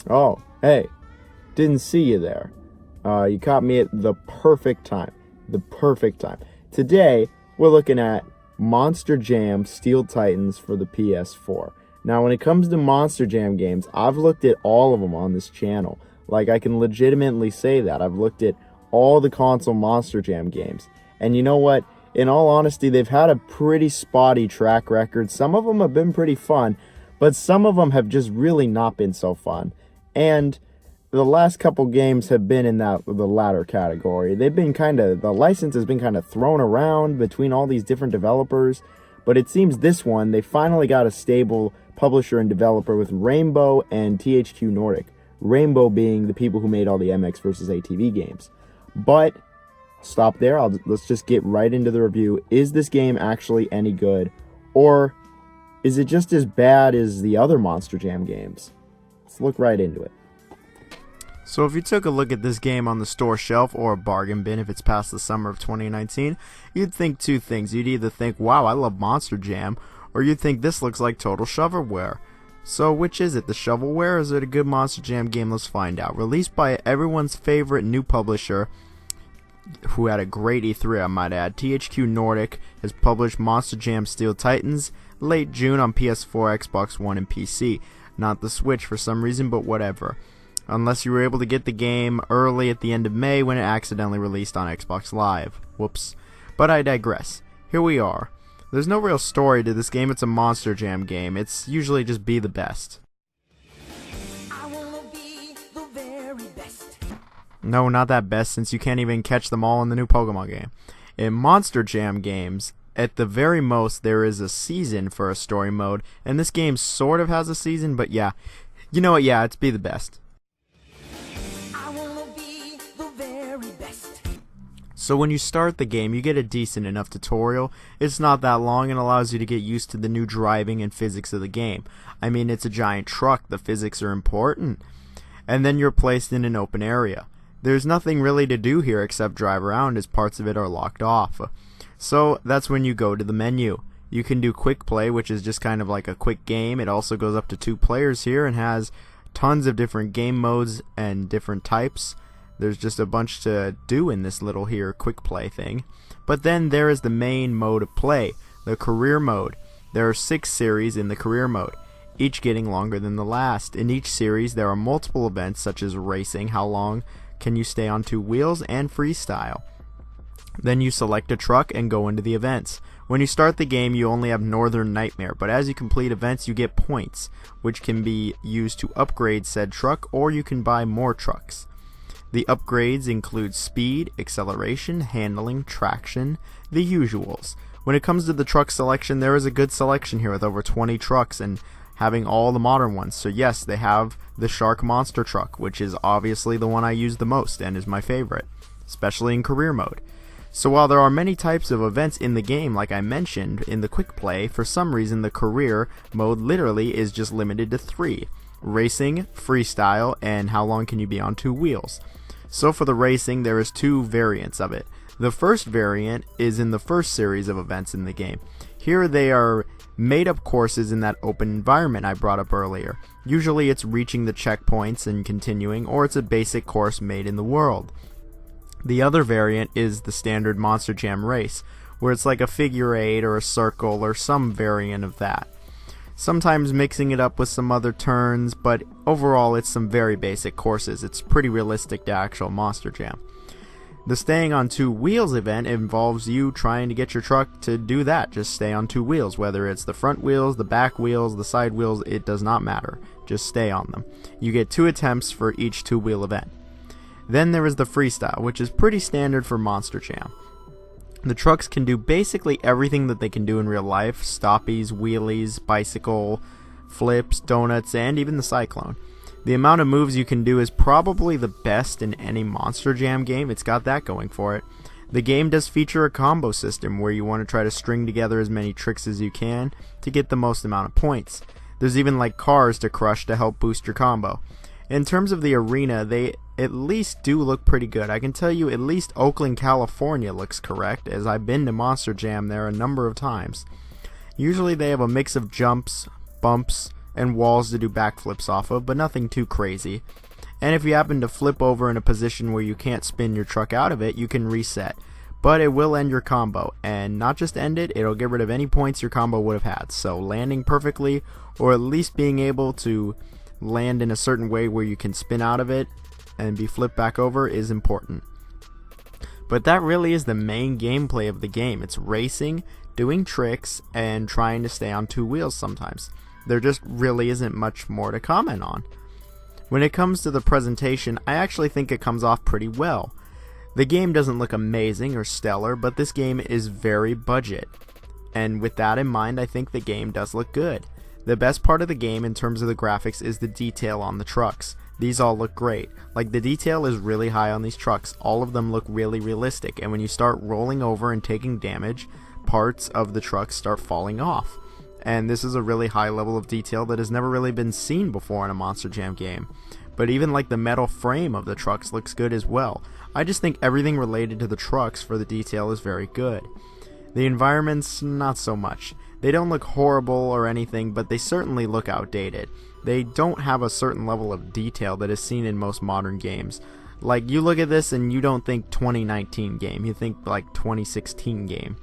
Oh, hey, didn't see you there. You caught me at the perfect time. The perfect time. Today, we're looking at Monster Jam Steel Titans for the PS4. Now, when it comes to Monster Jam games, I've looked at all of them on this channel. Like, I can legitimately say that. I've looked at all the console Monster Jam games. And you know what? In all honesty, they've had a pretty spotty track record. Some of them have been pretty fun, but some of them have just really not been so fun. And the last couple games have been in the latter category. The license has been kind of thrown around between all these different developers, but it seems this one, they finally got a stable publisher and developer with Rainbow and THQ Nordic. Rainbow being the people who made all the MX vs. ATV games. But stop there. Let's just get right into the review. Is this game actually any good, or is it just as bad as the other Monster Jam games? Let's look right into it. So if you took a look at this game on the store shelf or a bargain bin if it's past the summer of 2019, you'd think two things. You'd either think, wow, I love Monster Jam, or you'd think this looks like total shovelware. So which is it, the shovelware, or is it a good Monster Jam game? Let's find out. Released by everyone's favorite new publisher, who had a great E3, I might add, THQ Nordic has published Monster Jam Steel Titans late June on PS4, Xbox One, and PC. Not the Switch for some reason, but whatever. Unless you were able to get the game early at the end of May when it accidentally released on Xbox Live. Whoops. But I digress. Here we are. There's no real story to this game. It's a Monster Jam game. It's usually just be the best. I wanna be the very best. No, not that best, since you can't even catch them all in the new Pokemon game. In Monster Jam games, at the very most, there is a season for a story mode, and this game sort of has a season, but yeah. You know what, yeah, it's be the best. I wanna be the very best. So when you start the game, you get a decent enough tutorial. It's not that long and allows you to get used to the new driving and physics of the game. I mean, it's a giant truck, the physics are important. And then you're placed in an open area. There's nothing really to do here except drive around, as parts of it are locked off. So that's when you go to the menu. You can do quick play, which is just kind of like a quick game. It also goes up to 2 players here and has tons of different game modes and different types. There's just a bunch to do in this little here quick play thing. But then there is the main mode of play, the career mode. There are 6 series in the career mode, each getting longer than the last. In each series there are multiple events such as racing, how long can you stay on 2 wheels, and freestyle. Then you select a truck and go into the events. When you start the game, you only have Northern Nightmare, but as you complete events, you get points, which can be used to upgrade said truck, or you can buy more trucks. The upgrades include speed, acceleration, handling, traction, the usuals. When it comes to the truck selection, there is a good selection here with over 20 trucks and having all the modern ones. So yes, they have the Shark Monster truck, which is obviously the one I use the most and is my favorite, especially in career mode. So while there are many types of events in the game, like I mentioned in the quick play, for some reason the career mode literally is just limited to 3. Racing, freestyle, and how long can you be on 2 wheels. So for the racing, there is 2 variants of it. The first variant is in the first series of events in the game. Here they are made up courses in that open environment I brought up earlier. Usually it's reaching the checkpoints and continuing, or it's a basic course made in the world. The other variant is the standard Monster Jam race, where it's like a figure 8 or a circle or some variant of that. Sometimes mixing it up with some other turns, but overall it's some very basic courses. It's pretty realistic to actual Monster Jam. The staying on 2 wheels event involves you trying to get your truck to do that, just stay on 2 wheels, whether it's the front wheels, the back wheels, the side wheels, it does not matter, just stay on them. You get 2 attempts for each 2-wheel event. Then there is the freestyle, which is pretty standard for Monster Jam. The trucks can do basically everything that they can do in real life: stoppies, wheelies, bicycle, flips, donuts, and even the cyclone. The amount of moves you can do is probably the best in any Monster Jam game. It's got that going for it. The game does feature a combo system where you want to try to string together as many tricks as you can to get the most amount of points. There's even like cars to crush to help boost your combo. In terms of the arena, they at least do look pretty good. I can tell you at least Oakland, California looks correct, as I've been to Monster Jam there a number of times. Usually they have a mix of jumps, bumps, and walls to do backflips off of, but nothing too crazy. And if you happen to flip over in a position where you can't spin your truck out of it, you can reset. But it will end your combo, and not just end it, it'll get rid of any points your combo would have had. So landing perfectly, or at least being able to land in a certain way where you can spin out of it and be flipped back over is important. But that really is the main gameplay of the game. It's racing, doing tricks, and trying to stay on two wheels sometimes. There just really isn't much more to comment on. When it comes to the presentation, I actually think it comes off pretty well. The game doesn't look amazing or stellar, but this game is very budget. And with that in mind, I think the game does look good. The best part of the game in terms of the graphics is the detail on the trucks. These all look great. Like, the detail is really high on these trucks. All of them look really realistic, and when you start rolling over and taking damage, parts of the trucks start falling off. And this is a really high level of detail that has never really been seen before in a Monster Jam game. But even like the metal frame of the trucks looks good as well. I just think everything related to the trucks for the detail is very good. The environments, not so much. They don't look horrible or anything, but they certainly look outdated. They don't have a certain level of detail that is seen in most modern games. Like, you look at this and you don't think 2019 game, you think like 2016 game.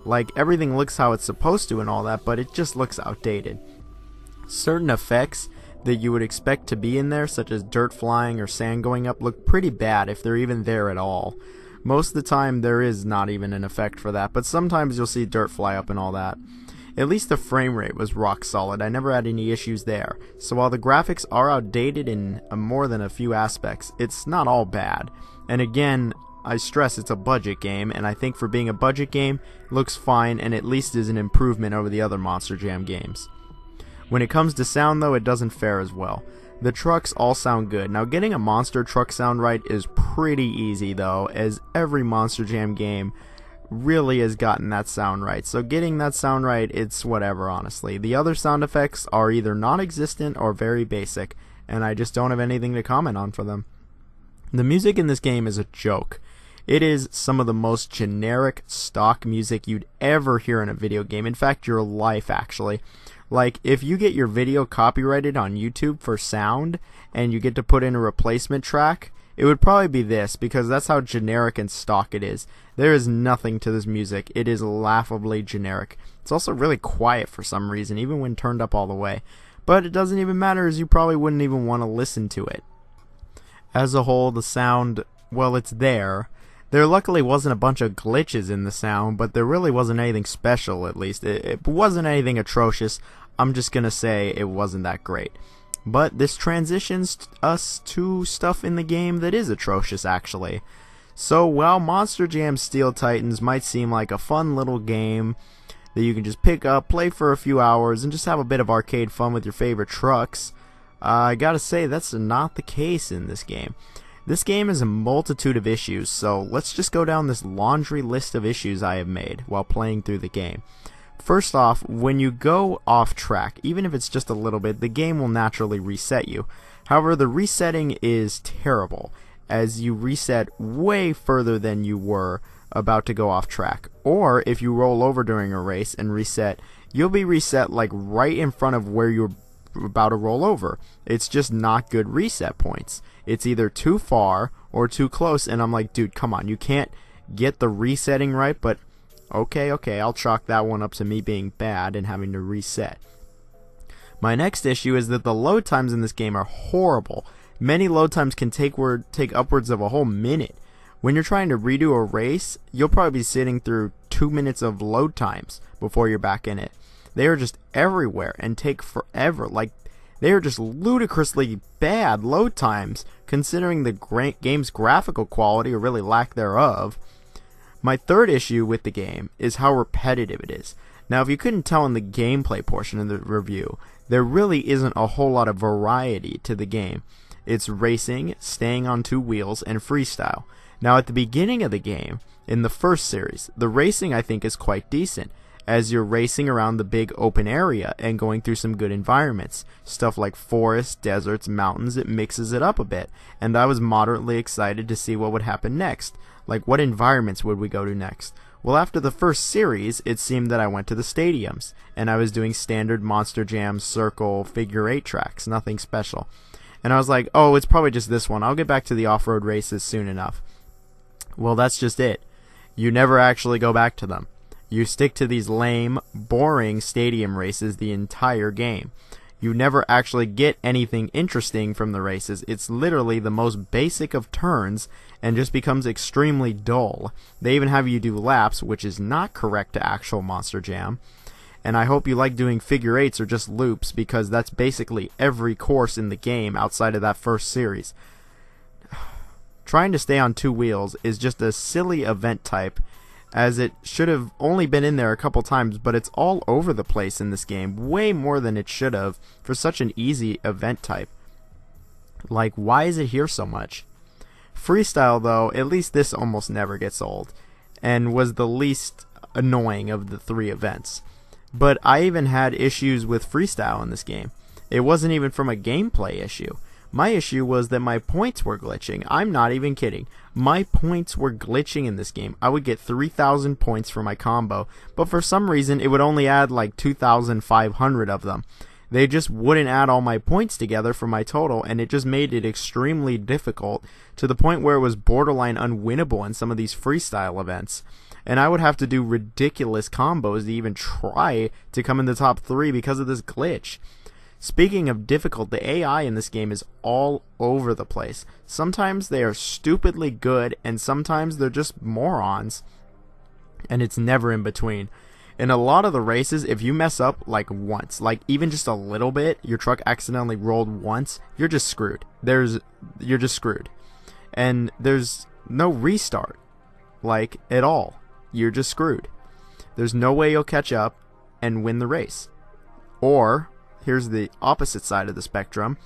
Like, everything looks how it's supposed to and all that, but it just looks outdated. Certain effects that you would expect to be in there, such as dirt flying or sand going up, look pretty bad if they're even there at all. Most of the time there is not even an effect for that, but sometimes you'll see dirt fly up and all that. At least the frame rate was rock solid. I never had any issues there. So while the graphics are outdated in more than a few aspects, it's not all bad. And again, I stress it's a budget game, and I think for being a budget game, it looks fine and at least is an improvement over the other Monster Jam games. When it comes to sound though, it doesn't fare as well. The trucks all sound good. Now, getting a monster truck sound right is pretty easy though, as every Monster Jam game really has gotten that sound right. So getting that sound right, it's whatever, honestly. The other sound effects are either non-existent or very basic, and I just don't have anything to comment on for them. The music in this game is a joke. It is some of the most generic stock music you'd ever hear in a video game. In fact, your life, actually. Like, if you get your video copyrighted on YouTube for sound and you get to put in a replacement track, it would probably be this, because that's how generic and stock it is. There is nothing to this music. It is laughably generic. It's also really quiet for some reason, even when turned up all the way. But it doesn't even matter, as you probably wouldn't even want to listen to it. As a whole, the sound, well, it's there. There luckily wasn't a bunch of glitches in the sound, but there really wasn't anything special, at least. It wasn't anything atrocious. I'm just gonna say it wasn't that great. But this transitions us to stuff in the game that is atrocious, actually. So while Monster Jam Steel Titans might seem like a fun little game that you can just pick up, play for a few hours, and just have a bit of arcade fun with your favorite trucks, I gotta say that's not the case in this game. This game has a multitude of issues, so let's just go down this laundry list of issues I have made while playing through the game. First off, when you go off track, even if it's just a little bit, the game will naturally reset you. However, the resetting is terrible, as you reset way further than you were about to go off track. Or if you roll over during a race and reset, you'll be reset like right in front of where you're about to roll over. It's just not good reset points. It's either too far or too close, and I'm like, dude, come on, you can't get the resetting right, but okay, I'll chalk that one up to me being bad and having to reset. My next issue is that the load times in this game are horrible. Many load times can take upwards of a whole minute. When you're trying to redo a race, you'll probably be sitting through 2 minutes of load times before you're back in it. They are just everywhere and take forever. Like, they are just ludicrously bad load times, considering the game's graphical quality or really lack thereof. My third issue with the game is how repetitive it is. Now, if you couldn't tell in the gameplay portion of the review, there really isn't a whole lot of variety to the game. It's racing, staying on two wheels, and freestyle. Now, at the beginning of the game, in the first series, the racing I think is quite decent, as you're racing around the big open area and going through some good environments. Stuff like forests, deserts, mountains, it mixes it up a bit, and I was moderately excited to see what would happen next. Like, what environments would we go to next? Well, after the first series, it seemed that I went to the stadiums, and I was doing standard Monster Jam circle figure 8 tracks, nothing special. And I was like, oh, it's probably just this one. I'll get back to the off-road races soon enough. Well, that's just it. You never actually go back to them. You stick to these lame, boring stadium races the entire game. You never actually get anything interesting from the races. It's literally the most basic of turns and just becomes extremely dull. They even have you do laps, which is not correct to actual Monster Jam. And I hope you like doing figure 8s or just loops, because that's basically every course in the game outside of that first series. Trying to stay on 2 wheels is just a silly event type, as it should have only been in there a couple times, but it's all over the place in this game, way more than it should have for such an easy event type. Like, why is it here so much? Freestyle, though, at least this almost never gets old, and was the least annoying of the 3 events. But I even had issues with Freestyle in this game. It wasn't even from a gameplay issue. My issue was that my points were glitching. I'm not even kidding. My points were glitching in this game. I would get 3,000 points for my combo, but for some reason it would only add like 2,500 of them. They just wouldn't add all my points together for my total, and it just made it extremely difficult, to the point where it was borderline unwinnable in some of these freestyle events. And I would have to do ridiculous combos to even try to come in the top 3 because of this glitch. Speaking of difficult, the AI in this game is all over the place. Sometimes they are stupidly good, and sometimes they're just morons. And it's never in between. In a lot of the races, if you mess up like once, like even just a little bit, your truck accidentally rolled once, you're just screwed. You're just screwed. And there's no restart, like, at all. You're just screwed. There's no way you'll catch up and win the race. Or here's the opposite side of the spectrum.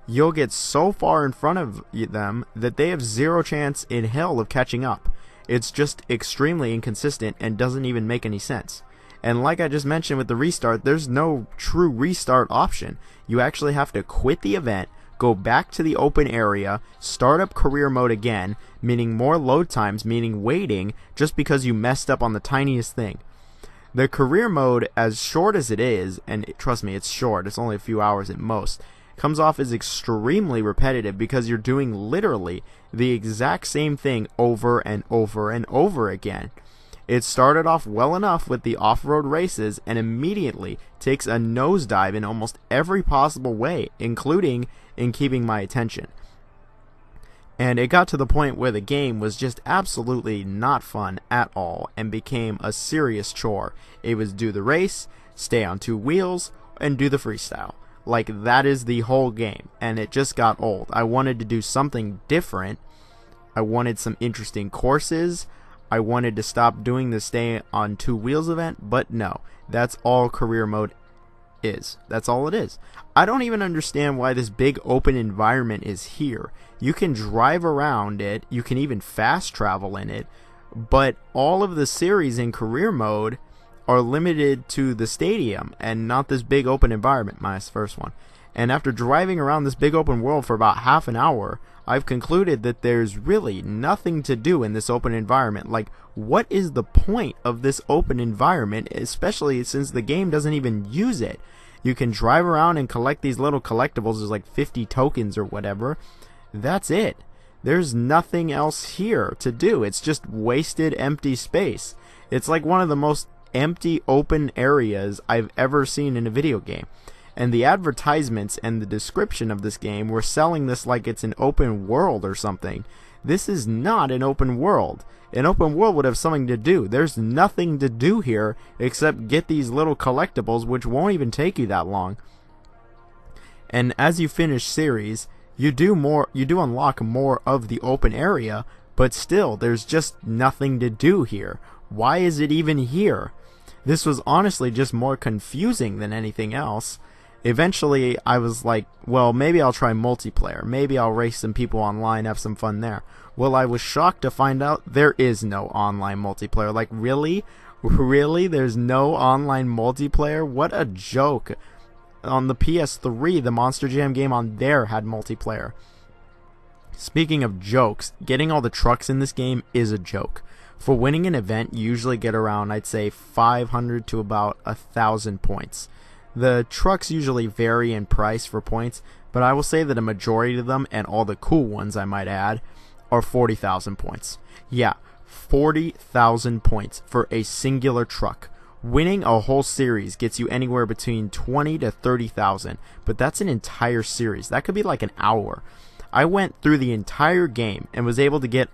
You'll get so far in front of them that they have zero chance in hell of catching up. It's just extremely inconsistent and doesn't even make any sense. And like I just mentioned with the restart, there's no true restart option. You actually have to quit the event, go back to the open area, start up career mode again, meaning more load times, meaning waiting, just because you messed up on the tiniest thing. The career mode, as short as it is, and trust me, it's short, it's only a few hours at most, comes off as extremely repetitive because you're doing literally the exact same thing over and over and over again. It started off well enough with the off-road races and immediately takes a nosedive in almost every possible way, including in keeping my attention. And it got to the point where the game was just absolutely not fun at all and became a serious chore. It was do the race, stay on 2 wheels, and do the freestyle. Like, that is the whole game, and it just got old. I wanted to do something different. I wanted some interesting courses. I wanted to stop doing the stay on 2 wheels event, but no. That's all career mode is. That's all it is. I don't even understand why this big open environment is here. You can drive around it, you can even fast travel in it, but all of the series in career mode are limited to the stadium and not this big open environment, minus the first one. And after driving around this big open world for about half an hour, I've concluded that there's really nothing to do in this open environment. Like, what is the point of this open environment, especially since the game doesn't even use it? You can drive around and collect these little collectibles. There's like 50 tokens or whatever. That's it. There's nothing else here to do. It's just wasted empty space. It's like one of the most empty open areas I've ever seen in a video game. And the advertisements and the description of this game were selling this like it's an open world or something. This is not an open world. An open world would have something to do. There's nothing to do here except get these little collectibles, which won't even take you that long. And as you finish series, you do unlock more of the open area, but still, there's just nothing to do here. Why is it even here? This was honestly just more confusing than anything else. Eventually, I was like, well, maybe I'll try multiplayer. Maybe I'll race some people online, have some fun there. Well, I was shocked to find out there is no online multiplayer. Like, really? Really? There's no online multiplayer? What a joke. On the PS3, the Monster Jam game on there had multiplayer. Speaking of jokes, getting all the trucks in this game is a joke. For winning an event, you usually get around, I'd say, 500 to about 1,000 points. The trucks usually vary in price for points, but I will say that a majority of them, and all the cool ones I might add, are 40,000 points. Yeah, 40,000 points for a singular truck. Winning a whole series gets you anywhere between 20 to 30,000, but that's an entire series. That could be like an hour. I went through the entire game and was able to get,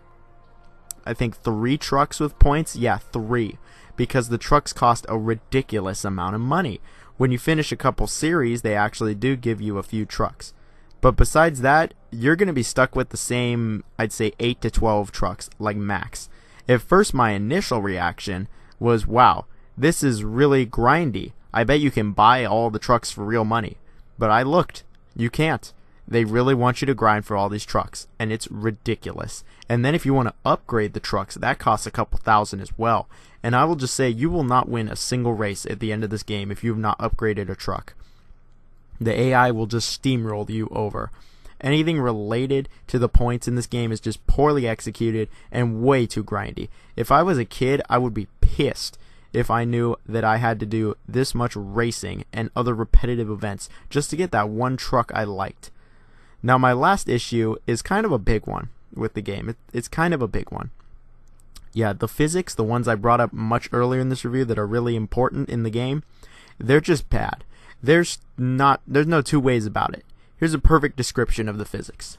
I think, 3 trucks with points. Yeah, 3, because the trucks cost a ridiculous amount of money. When you finish a couple series, they actually do give you a few trucks. But besides that, you're going to be stuck with the same, I'd say, 8 to 12 trucks, like max. At first, my initial reaction was, wow, this is really grindy. I bet you can buy all the trucks for real money. But I looked. You can't. They really want you to grind for all these trucks, and it's ridiculous. And then if you want to upgrade the trucks, that costs a couple thousand as well. And I will just say, you will not win a single race at the end of this game if you have not upgraded a truck. The AI will just steamroll you over. Anything related to the points in this game is just poorly executed and way too grindy. If I was a kid, I would be pissed if I knew that I had to do this much racing and other repetitive events just to get that one truck I liked. Now, my last issue is kind of a big one with the game. It's kind of a big one. Yeah, the physics, the ones I brought up much earlier in this review that are really important in the game, they're just bad. There's no two ways about it. Here's a perfect description of the physics.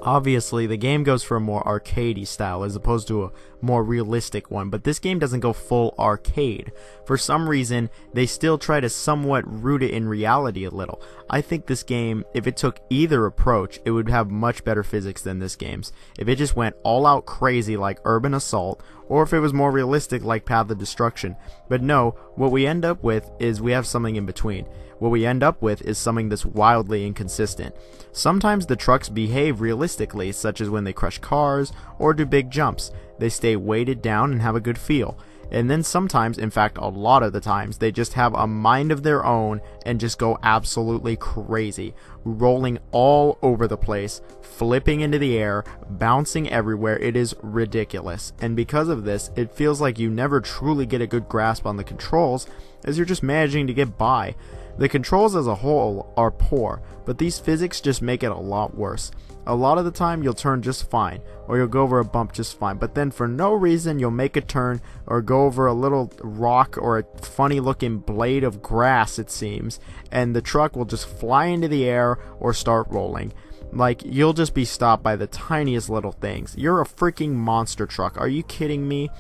Obviously, the game goes for a more arcadey style as opposed to a more realistic one, but this game doesn't go full arcade. For some reason, they still try to somewhat root it in reality a little. I think this game, if it took either approach, it would have much better physics than this game's. If it just went all out crazy like Urban Assault, or if it was more realistic like Path of Destruction. But no, what we end up with is we have something in between. What we end up with is something that's wildly inconsistent. Sometimes the trucks behave realistically, such as when they crush cars or do big jumps. They stay weighted down and have a good feel. And then sometimes, in fact a lot of the times, they just have a mind of their own and just go absolutely crazy, rolling all over the place, flipping into the air, bouncing everywhere. It is ridiculous. And because of this, it feels like you never truly get a good grasp on the controls, as you're just managing to get by. The controls as a whole are poor, but these physics just make it a lot worse. A lot of the time you'll turn just fine, or you'll go over a bump just fine, but then for no reason you'll make a turn or go over a little rock or a funny looking blade of grass, it seems, and the truck will just fly into the air or start rolling. Like, you'll just be stopped by the tiniest little things. You're a freaking monster truck. Are you kidding me?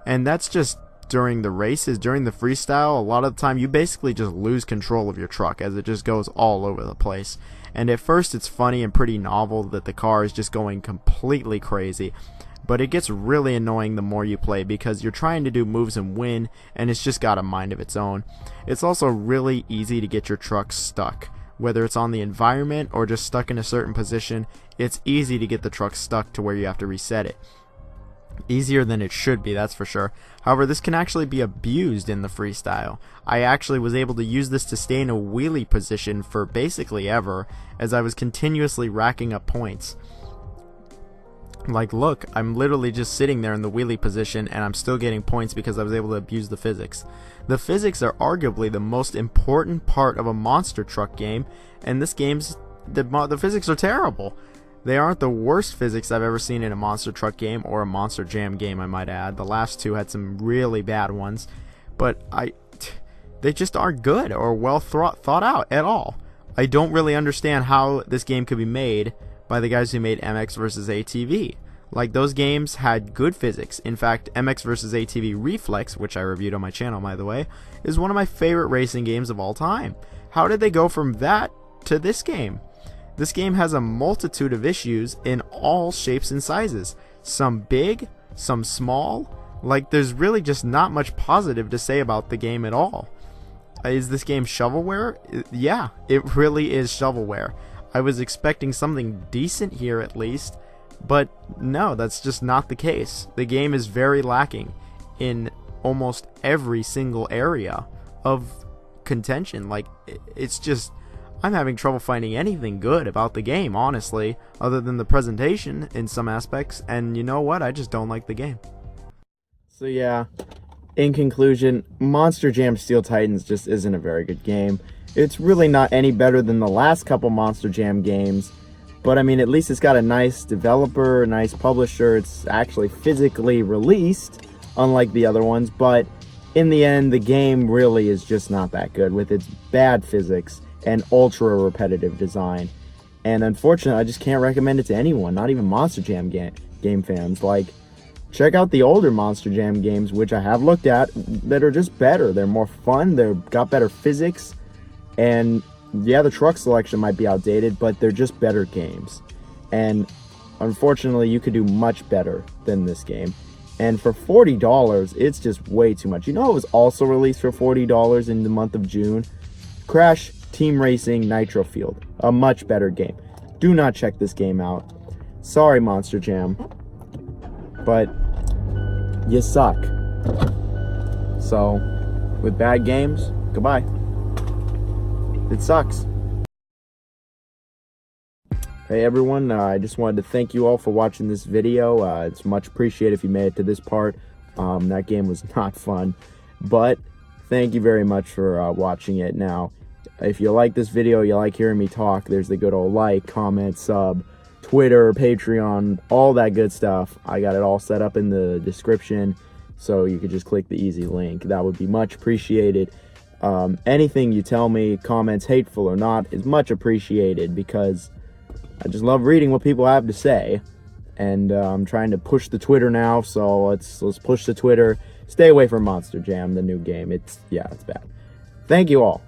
And that's just during the races. During the freestyle, a lot of the time you basically just lose control of your truck as it just goes all over the place. And at first it's funny and pretty novel that the car is just going completely crazy, but it gets really annoying the more you play because you're trying to do moves and win, and it's just got a mind of its own. It's also really easy to get your truck stuck. Whether it's on the environment or just stuck in a certain position, it's easy to get the truck stuck to where you have to reset it. Easier than it should be, that's for sure. However, this can actually be abused in the freestyle. I actually was able to use this to stay in a wheelie position for basically ever, as I was continuously racking up points. Like, look, I'm literally just sitting there in the wheelie position and I'm still getting points because I was able to abuse the physics. The physics are arguably the most important part of a monster truck game, and this game's the physics are terrible. They aren't the worst physics I've ever seen in a monster truck game or a monster jam game, I might add. The last two had some really bad ones, but they just aren't good or well thought out at all. I don't really understand how this game could be made by the guys who made MX vs. ATV. Like, those games had good physics. In fact, MX vs. ATV Reflex, which I reviewed on my channel by the way, is one of my favorite racing games of all time. How did they go from that to this game? This game has a multitude of issues in all shapes and sizes. Some big, some small. Like, there's really just not much positive to say about the game at all. Is this game shovelware? Yeah, it really is shovelware. I was expecting something decent here at least, but no, that's just not the case. The game is very lacking in almost every single area of contention. Like, it's just, I'm having trouble finding anything good about the game, honestly, other than the presentation in some aspects. And you know what? I just don't like the game. So yeah, in conclusion, Monster Jam Steel Titans just isn't a very good game. It's really not any better than the last couple Monster Jam games, but I mean, at least it's got a nice developer, a nice publisher. It's actually physically released, unlike the other ones, but in the end, the game really is just not that good with its bad physics and ultra repetitive design. And unfortunately, I just can't recommend it to anyone, not even Monster Jam game fans. Like, check out the older Monster Jam games, which I have looked at, that are just better. They're more fun, they've got better physics, and yeah, the truck selection might be outdated, but they're just better games. And unfortunately, you could do much better than this game. And for $40, it's just way too much. You know, it was also released for $40 in the month of June. Crash Team Racing Nitro Field, a much better game. Do not check this game out. Sorry, Monster Jam, but you suck. So, with bad games, goodbye. It sucks. Hey everyone, I just wanted to thank you all for watching this video. It's much appreciated if you made it to this part. That game was not fun, but thank you very much for watching it. Now, if you like this video, you like hearing me talk, there's the good old like, comment, sub, Twitter, Patreon, all that good stuff. I got it all set up in the description, so you could just click the easy link. That would be much appreciated. Anything you tell me, comments, hateful or not, is much appreciated, because I just love reading what people have to say. And I'm trying to push the Twitter now, so let's push the Twitter. Stay away from Monster Jam, the new game. It's bad. Thank you all.